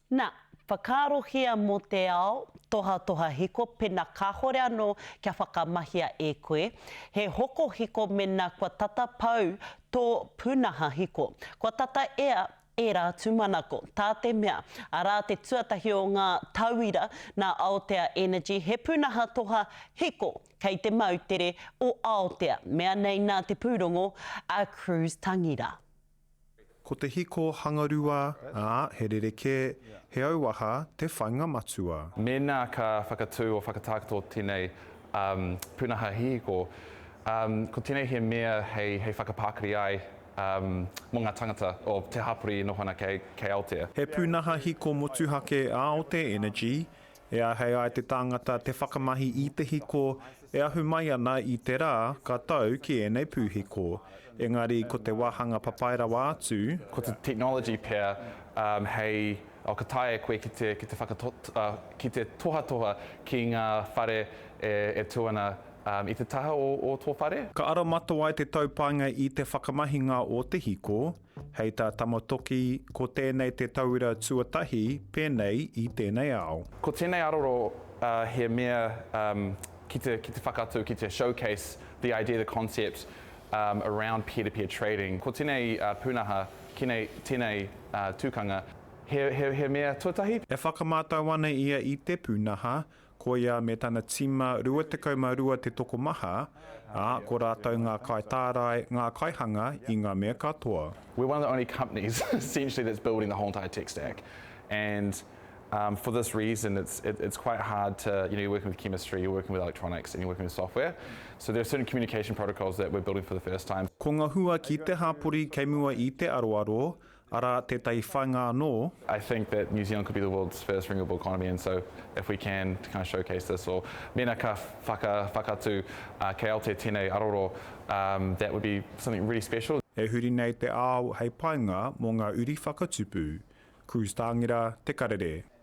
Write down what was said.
Nā, whakaarohia mō te ao, toha hiko, pena ka hore anō kia whakamahia e koe. He hoko hiko mena kua tata pau tō pūnaha hiko. Kua tata ea e rā tūmanako, tā te mea, arā te tuatahi o ngā tauira nā Aotea Energy, he pūnaha toha hiko kei te mautere o Aotea. Mea nei nā te pūrongo, a Cruise Tangira. Ko te hiko hangarua, he rereke, he auaha, te whainga matua. Mena ka whakatū o whakatakato tēnei pūnaha hihiko, ko tēnei he mea hei whakapākari ai mō ngā tangata o te hapori nohona kei Aotea. He pūnaha hiko motuhake a Aotea Energy, e ahei ai te tāngata te whakamahi i te hiko, e ahu mai ana i te rā ka tau ki enei pūhiko. Engari, ko te wahanga papairawa atu. Ko te technology pia, hei o ka tae koe ki te toha ki ngā whare e tuana i te taha o tō whare. Ka ara matua ai te taupānga i te whakamahinga o te hiko, hei tā tamatoki ko tēnei te tauira tuatahi pēnei i tēnei ao. Ko tēnei aroro he mea ki te whakatu, ki te showcase the idea, the concept around peer-to-peer trading. Ko tēnei pūnaha, tēnei tūkanga, he mea tuatahi. E whakamātau ana ia i te pūnaha, ko ia me tana tima 22 te tokomaha, ko rātou ngā kai tārai, ngā kaihanga i ngā mea katoa. We're one of the only companies essentially that's building the whole entire tech stack. And for this reason, it's quite hard to, you're working with chemistry, you're working with electronics, and you're working with software. So there are certain communication protocols that we're building for the first time. Ko ngā hua ki te hapori kei mua i te aroaro, ara tētai whainga anō. I think that New Zealand could be the world's first renewable economy, and so if we can kind of showcase this, or mena ka whakatu kei Aotea tēnei aroro, that would be something really special. E huri nei te ao hei painga mō ngā uri whakatupu. Cruise Tangira, te karere.